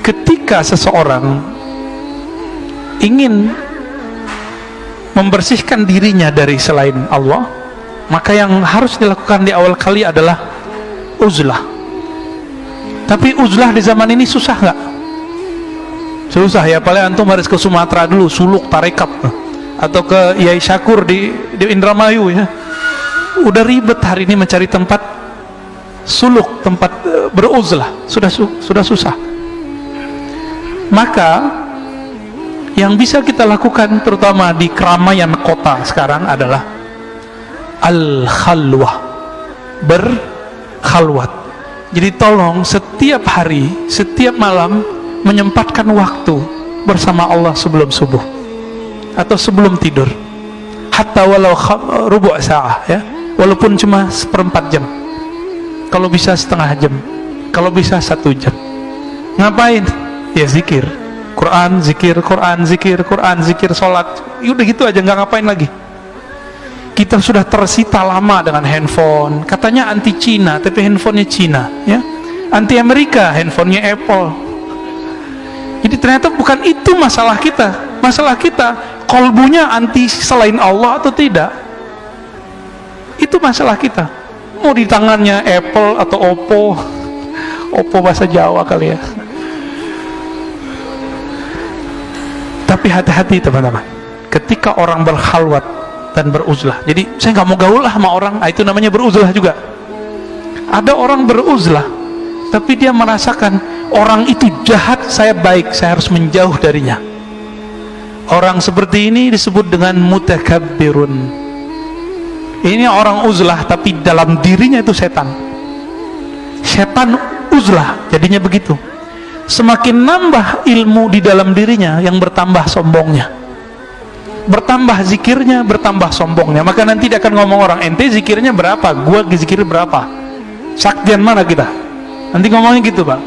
ketika seseorang ingin membersihkan dirinya dari selain Allah, maka yang harus dilakukan di awal kali adalah uzlah. Tapi uzlah di zaman ini susah nggak? Susah ya, paling antum harus ke Sumatera dulu, suluk tarekat, atau ke Yai Syakur di Indramayu ya. Udah ribet hari ini mencari tempat suluk, tempat beruzlah, sudah susah. Maka yang bisa kita lakukan terutama di keramaian kota sekarang adalah al-khalwah, berkhalwat. Jadi tolong setiap hari, setiap malam menyempatkan waktu bersama Allah sebelum subuh atau sebelum tidur, hatta walau rubu' sa'ah ya, walaupun cuma seperempat jam, kalau bisa setengah jam, kalau bisa 1 jam. Ngapain? Ya zikir Quran, zikir Quran, zikir Quran, zikir sholat, udah gitu aja, nggak ngapain lagi. Kita sudah tersita lama dengan handphone, katanya anti Cina, tapi handphonenya Cina ya, anti Amerika, handphonenya Apple. Jadi ternyata bukan itu masalah kita. Masalah kita, kolbunya anti selain Allah atau tidak, itu masalah kita. Mau di tangannya Apple atau Oppo bahasa Jawa kali ya. Tapi hati-hati teman-teman, ketika orang berkhalwat dan beruzlah. Jadi saya nggak mau gaul lah sama orang, itu namanya beruzlah juga. Ada orang beruzlah tapi dia merasakan orang itu jahat, saya baik, saya harus menjauh darinya. Orang seperti ini disebut dengan mutakabbirun. Ini orang uzlah tapi dalam dirinya itu setan. Setan uzlah, jadinya begitu. Semakin nambah ilmu di dalam dirinya, yang bertambah sombongnya, bertambah zikirnya, bertambah sombongnya. Maka nanti dia akan ngomong orang, ente zikirnya berapa, gua zikir berapa, saktian mana kita, nanti ngomongnya gitu Pak.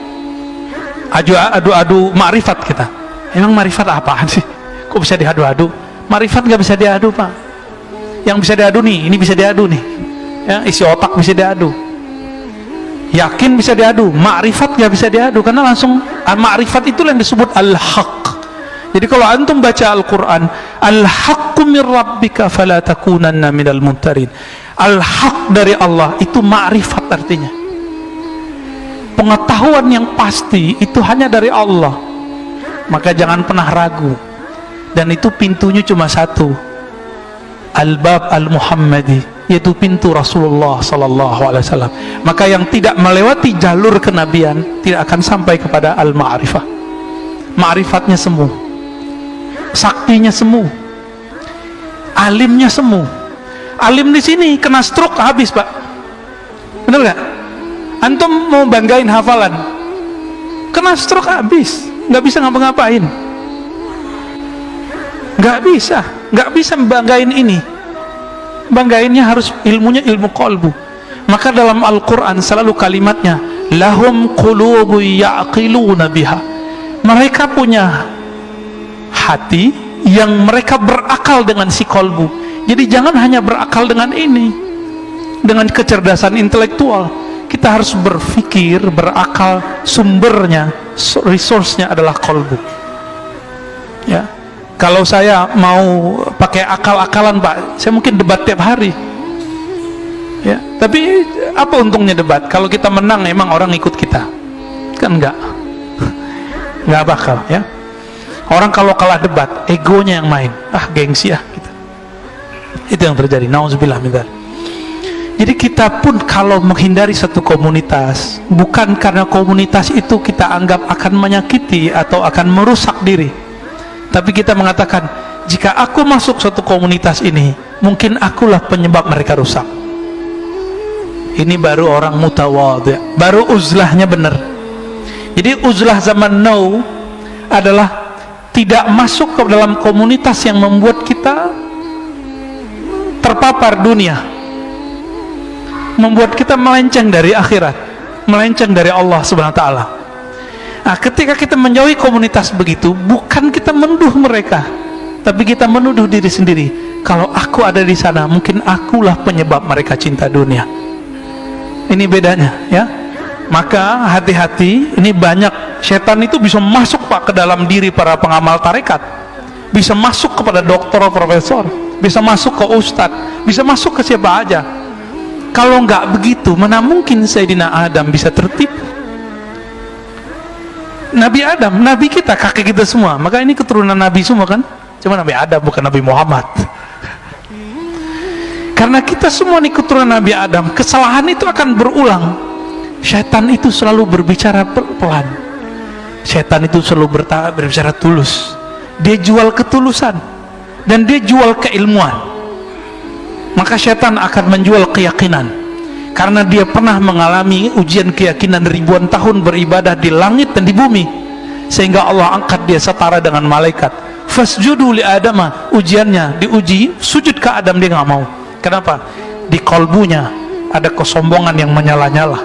Adu makrifat kita. Emang makrifat apaan sih, kok bisa diadu-adu? Makrifat gak bisa diadu Pak. Yang bisa diadu nih, ini bisa diadu nih ya, isi otak bisa diadu, yakin bisa diadu, makrifat gak bisa diadu, karena langsung makrifat itu yang disebut al-haq. Jadi kalau antum baca Al-Quran, al-haqqu min rabbika fala takunanna minal mumtarin, al-haq dari Allah itu makrifat, artinya pengetahuan yang pasti itu hanya dari Allah. Maka jangan pernah ragu, dan itu pintunya cuma satu, al-bab al-muhammadi, yaitu pintu Rasulullah sallallahu alaihi wasallam. Maka yang tidak melewati jalur kenabian tidak akan sampai kepada al-ma'rifah. Ma'rifatnya semu, saktinya semu, alimnya semu. Alim di sini kena stroke habis Pak, bener nggak? Antum mau banggain hafalan, kena stroke habis, nggak bisa ngapa-ngapain, nggak bisa banggain ini. Banggainnya harus ilmunya ilmu qalbu. Maka dalam Al-Quran selalu kalimatnya lahum qulubu ya'qiluna biha, mereka punya hati yang mereka berakal dengan si qalbu. Jadi jangan hanya berakal dengan ini, dengan kecerdasan intelektual. Kita harus berpikir, berakal, sumbernya, resource-nya adalah qalbu ya. Kalau saya mau pakai akal-akalan Pak, saya mungkin debat tiap hari ya. Tapi apa untungnya debat? Kalau kita menang emang orang ikut kita? Kan enggak bakal ya. Orang kalau kalah debat, egonya yang main, gengsi gitu. Itu yang terjadi, nauzubillah min dzalik. Jadi kita pun kalau menghindari satu komunitas, bukan karena komunitas itu kita anggap akan menyakiti atau akan merusak diri, tapi kita mengatakan, jika aku masuk suatu komunitas ini, mungkin akulah penyebab mereka rusak. Ini baru orang mutawadhi, baru uzlahnya benar. Jadi uzlah zaman now adalah tidak masuk ke dalam komunitas yang membuat kita terpapar dunia, membuat kita melenceng dari akhirat, melenceng dari Allah subhanahu wa ta'ala. Nah, ketika kita menjauhi komunitas begitu, bukan kita menuduh mereka, tapi kita menuduh diri sendiri. Kalau aku ada di sana, mungkin akulah penyebab mereka cinta dunia. Ini bedanya ya. Maka hati-hati, ini banyak setan itu bisa masuk Pak ke dalam diri para pengamal tarekat, bisa masuk kepada dokter, profesor, bisa masuk ke ustadz, bisa masuk ke siapa aja. Kalau nggak begitu, mana mungkin Sayyidina Adam bisa tertipu? Nabi Adam, Nabi kita, kakek kita semua. Maka ini keturunan Nabi semua kan? Cuma Nabi Adam, bukan Nabi Muhammad. Karena kita semua nih keturunan Nabi Adam, kesalahan itu akan berulang. Syaitan itu selalu berbicara pelan. Syaitan itu selalu berbicara tulus. Dia jual ketulusan dan dia jual keilmuan. Maka syaitan akan menjual keyakinan, karena dia pernah mengalami ujian keyakinan ribuan tahun beribadah di langit dan di bumi, sehingga Allah angkat dia setara dengan malaikat. Fasjudu li Adama, ujiannya diuji sujud ke Adam, dia nggak mau. Kenapa? Di kolbunya ada kesombongan yang menyala-nyala.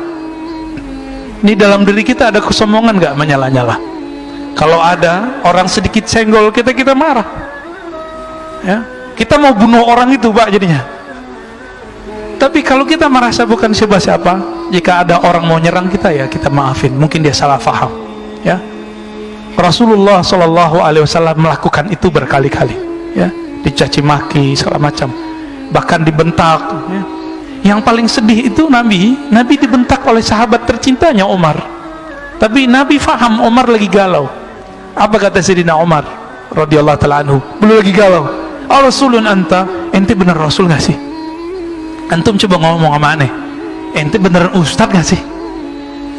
Ini dalam diri kita ada kesombongan nggak menyala-nyala? Kalau ada orang sedikit senggol kita marah, ya, kita mau bunuh orang itu Pak jadinya. Tapi kalau kita merasa bukan siapa-siapa, jika ada orang mau nyerang kita, ya kita maafin, mungkin dia salah faham, ya. Rasulullah SAW melakukan itu berkali-kali, ya, dicaci maki segala macam, bahkan dibentak, ya. Yang paling sedih itu Nabi dibentak oleh sahabat tercintanya Umar. Tapi Nabi faham Umar lagi galau. Apa kata Sayyidina Umar radhiyallahu ta'ala anhu? Belum lagi galau. Rasulun anta, ente bener Rasul gak sih? Antum coba ngomong sama aneh, ente beneran Ustadz gak sih?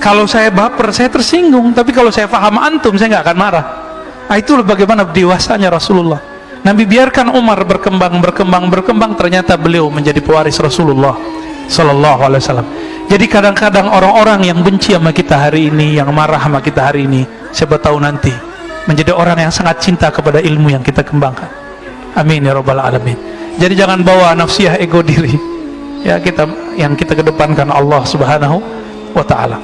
Kalau saya baper, saya tersinggung. Tapi kalau saya faham antum, saya gak akan marah. Nah, itulah bagaimana dewasanya Rasulullah. Nabi biarkan Umar berkembang, ternyata beliau menjadi pewaris Rasulullah Sallallahu Alaihi Wasallam. Jadi kadang-kadang orang-orang yang benci sama kita hari ini, yang marah sama kita hari ini, siapa tahu nanti menjadi orang yang sangat cinta kepada ilmu yang kita kembangkan. Amin ya rabbal alamin. Jadi jangan bawa nafsiyah ego diri, ya, yang kita kedepankan Allah Subhanahu wa Ta'ala.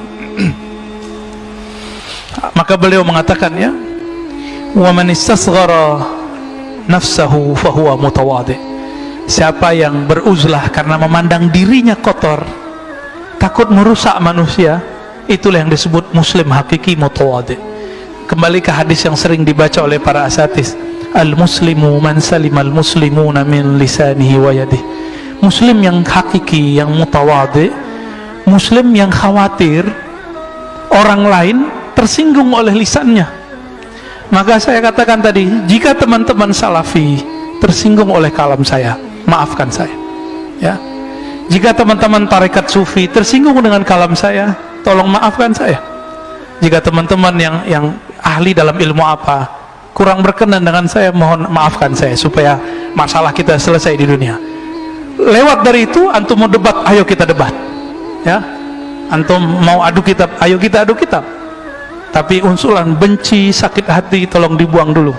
Maka beliau mengatakan, ya, wa man istasghara nafsahu fahuwa mutawadhi. Siapa yang beruzlah karena memandang dirinya kotor, takut merusak manusia, itulah yang disebut muslim hakiki mutawadhi. Kembali ke hadis yang sering dibaca oleh para asatis, al-muslimu man salimal muslimuna min lisanihi wa yadihi. Muslim yang hakiki, yang mutawadhi, muslim yang khawatir orang lain tersinggung oleh lisannya. Maka saya katakan tadi, jika teman-teman salafi tersinggung oleh kalam saya, maafkan saya, ya. Jika teman-teman tarekat sufi tersinggung dengan kalam saya, tolong maafkan saya. Jika teman-teman yang ahli dalam ilmu apa kurang berkenan dengan saya, mohon maafkan saya, supaya masalah kita selesai di dunia. Lewat dari itu, antum mau debat, ayo kita debat, ya. Antum mau adu kitab, ayo kita adu kitab. Tapi unsulan benci, sakit hati, tolong dibuang dulu.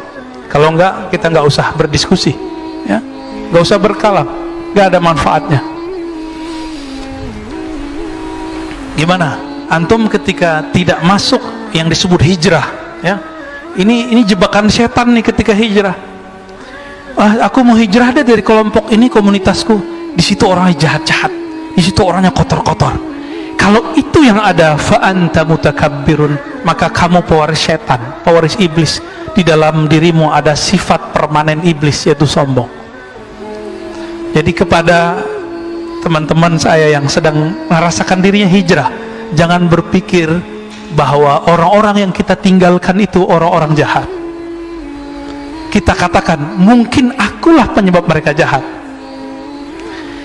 Kalau enggak, kita enggak usah berdiskusi, ya, enggak usah berkalam, enggak ada manfaatnya. Gimana? Antum ketika tidak masuk yang disebut hijrah, ya, ini jebakan setan nih ketika hijrah. Aku mau hijrah deh dari kelompok ini, komunitasku, di situ orangnya jahat-jahat, di situ orangnya kotor-kotor. Kalau itu yang ada, fa anta mutakabbirun, maka kamu pewaris setan, pewaris iblis. Di dalam dirimu ada sifat permanen iblis, yaitu sombong. Jadi kepada teman-teman saya yang sedang merasakan dirinya hijrah, jangan berpikir bahwa orang-orang yang kita tinggalkan itu orang-orang jahat. Kita katakan, mungkin akulah penyebab mereka jahat.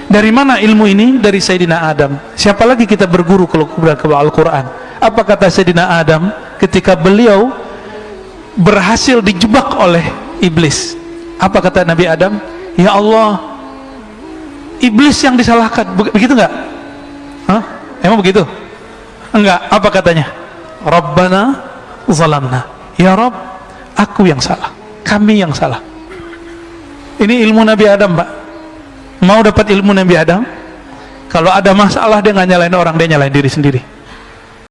Dari mana ilmu ini? Dari Sayyidina Adam. Siapa lagi kita berguru kalau ke Al-Quran? Apa kata Sayyidina Adam ketika beliau berhasil dijebak oleh iblis? Apa kata Nabi Adam? Ya Allah, iblis yang disalahkan. Begitu enggak? Hah? Emang begitu? Enggak. Apa katanya? Rabbana zalamna. Ya Rabb, aku yang salah, kami yang salah. Ini ilmu Nabi Adam, Pak. Mau dapat ilmu Nabi Adam? Kalau ada masalah, dia nggak nyalain orang, dia nyalain diri sendiri.